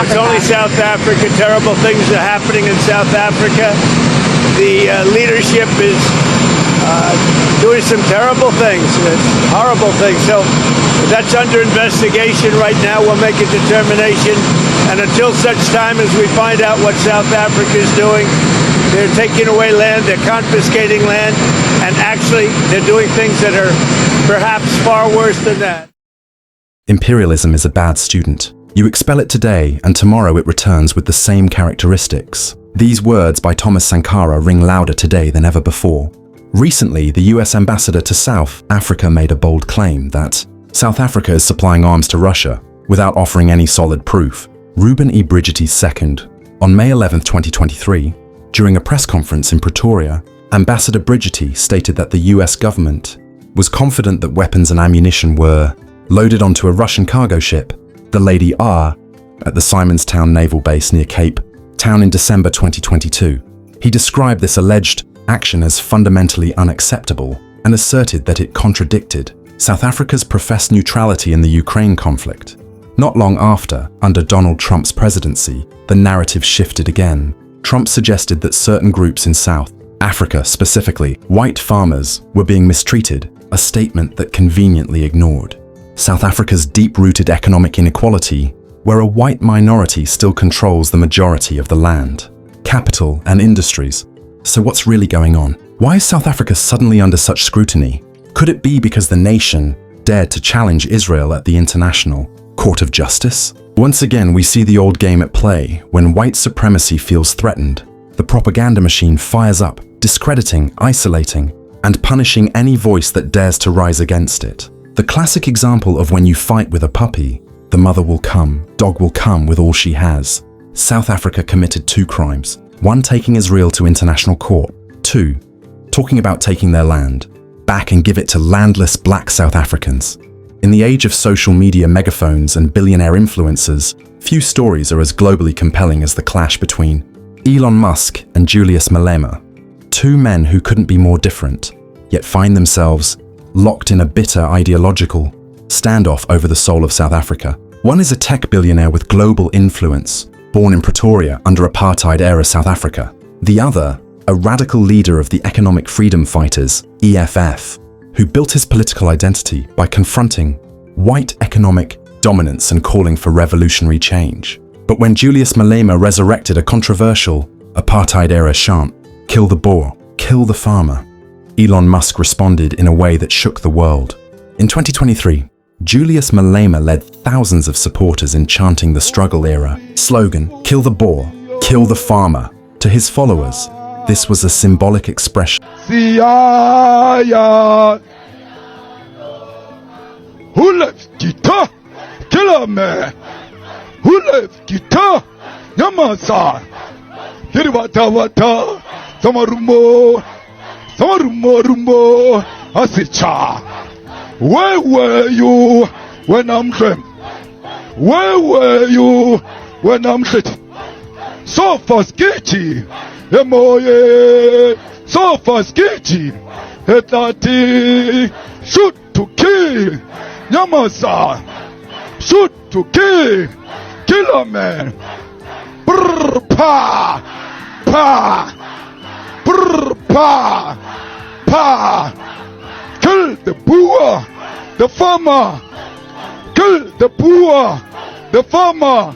It's only South Africa. Terrible things are happening in South Africa. The leadership is doing some terrible things, horrible things. So that's under investigation right now. We'll make a determination. And until such time as we find out what South Africa is doing, they're taking away land, they're confiscating land, and actually they're doing things that are perhaps far worse than that. Imperialism is a bad student. You expel it today, and tomorrow it returns with the same characteristics. These words by Thomas Sankara ring louder today than ever before. Recently, the US ambassador to South Africa made a bold claim that South Africa is supplying arms to Russia without offering any solid proof. Ruben E. Brigitte II, on May 11, 2023, during a press conference in Pretoria, Ambassador Brigitte stated that the US government was confident that weapons and ammunition were loaded onto a Russian cargo ship, the Lady R, at the Simonstown Naval Base near Cape Town in December 2022. He described this alleged action as fundamentally unacceptable and asserted that it contradicted South Africa's professed neutrality in the Ukraine conflict. Not long after, under Donald Trump's presidency, the narrative shifted again. Trump suggested that certain groups in South Africa, specifically white farmers, were being mistreated, a statement that conveniently ignored South Africa's deep-rooted economic inequality, where a white minority still controls the majority of the land, capital, and industries. So what's really going on? Why is South Africa suddenly under such scrutiny? Could it be because the nation dared to challenge Israel at the International Court of Justice? Once again, we see the old game at play. When white supremacy feels threatened, the propaganda machine fires up, discrediting, isolating, and punishing any voice that dares to rise against it. The classic example of when you fight with a puppy, the mother will come, dog will come with all she has. South Africa committed 2 crimes. 1, taking Israel to international court. 2, talking about taking their land back and give it to landless black South Africans. In the age of social media megaphones and billionaire influencers, few stories are as globally compelling as the clash between Elon Musk and Julius Malema. 2 men who couldn't be more different, yet find themselves locked in a bitter ideological standoff over the soul of South Africa. One is a tech billionaire with global influence, born in Pretoria under apartheid-era South Africa. The other, a radical leader of the economic freedom fighters, EFF, who built his political identity by confronting white economic dominance and calling for revolutionary change. But when Julius Malema resurrected a controversial apartheid-era chant, "Kill the Boer, kill the farmer," Elon Musk responded in a way that shook the world. In 2023, Julius Malema led thousands of supporters in chanting the struggle era slogan, "Kill the Boer, kill the farmer," to his followers. This was a symbolic expression. Who left guitar? Killer man. Who left guitar? Yamasa. Hirwata. Samarumo. Rumbo. Asicha. Where were you when I'm dream? Where were you when I'm shit? So fast sketchy. Emoye. So fast sketchy. Etati. Shoot to kill. Yamasa. Shoot to kill. Killer man. Brr pa. Pa. Brr pa. Pa. Kill the Boer, the farmer. Kill the Boer, the farmer.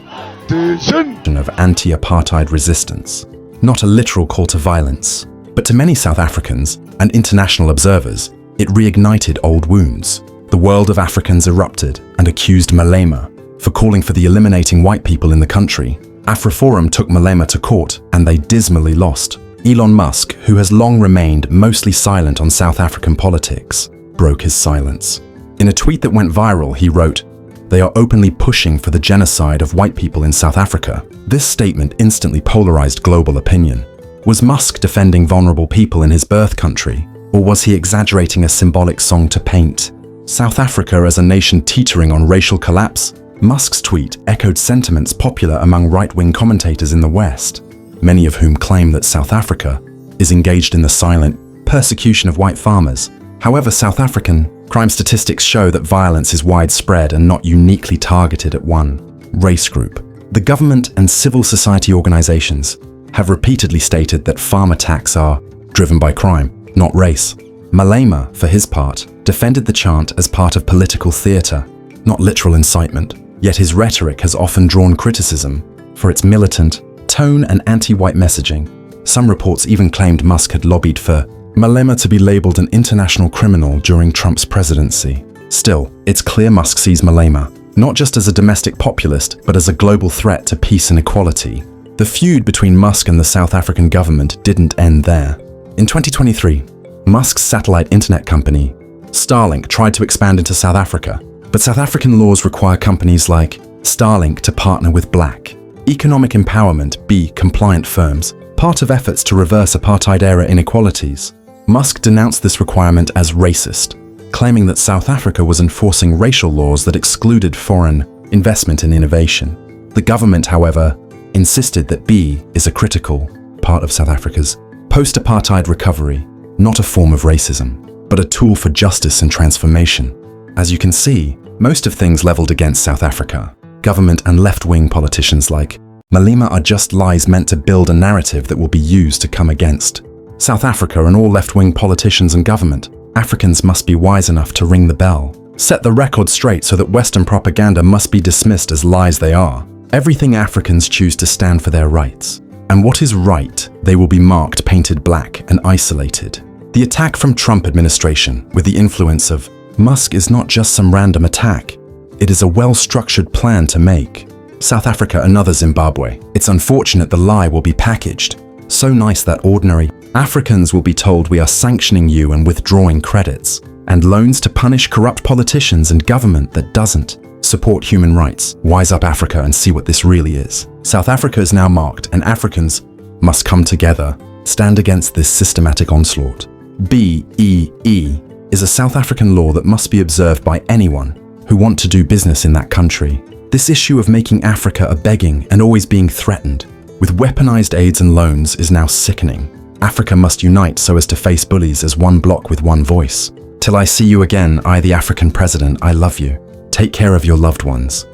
Of anti-apartheid resistance. Not a literal call to violence, but to many South Africans and international observers, it reignited old wounds. The world of Africans erupted and accused Malema for calling for the eliminating white people in the country. AfroForum took Malema to court and they dismally lost. Elon Musk, who has long remained mostly silent on South African politics, broke his silence. In a tweet that went viral, he wrote, "They are openly pushing for the genocide of white people in South Africa." This statement instantly polarized global opinion. Was Musk defending vulnerable people in his birth country, or was he exaggerating a symbolic song to paint South Africa as a nation teetering on racial collapse? Musk's tweet echoed sentiments popular among right-wing commentators in the West, many of whom claim that South Africa is engaged in the silent persecution of white farmers. However, South African crime statistics show that violence is widespread and not uniquely targeted at one race group. The government and civil society organizations have repeatedly stated that farm attacks are driven by crime, not race. Malema, for his part, defended the chant as part of political theater, not literal incitement. Yet his rhetoric has often drawn criticism for its militant tone and anti-white messaging. Some reports even claimed Musk had lobbied for Malema to be labeled an international criminal during Trump's presidency. Still, it's clear Musk sees Malema not just as a domestic populist, but as a global threat to peace and equality. The feud between Musk and the South African government didn't end there. In 2023, Musk's satellite internet company, Starlink, tried to expand into South Africa, but South African laws require companies like Starlink to partner with Black, economic empowerment, compliant firms, part of efforts to reverse apartheid-era inequalities. Musk denounced this requirement as racist, claiming that South Africa was enforcing racial laws that excluded foreign investment in innovation. The government, however, insisted that B is a critical part of South Africa's post-apartheid recovery, not a form of racism, but a tool for justice and transformation. As you can see, most of things leveled against South Africa. Government and left-wing politicians like Malema are just lies meant to build a narrative that will be used to come against South Africa and all left-wing politicians and government. Africans must be wise enough to ring the bell, set the record straight so that Western propaganda must be dismissed as lies they are. Everything Africans choose to stand for their rights. And what is right, they will be marked, painted black, and isolated. The attack from Trump administration, with the influence of Musk, is not just some random attack. It is a well-structured plan to make South Africa another Zimbabwe. It's unfortunate the lie will be packaged so nice that ordinary Africans will be told we are sanctioning you and withdrawing credits and loans to punish corrupt politicians and government that doesn't support human rights. Wise up, Africa, and see what this really is. South Africa is now marked, and Africans must come together, stand against this systematic onslaught. BEE is a South African law that must be observed by anyone who want to do business in that country. This issue of making Africa a begging and always being threatened with weaponized aids and loans is now sickening. Africa must unite so as to face bullies as one bloc with one voice. Till I see you again, I, the African president, I love you. Take care of your loved ones.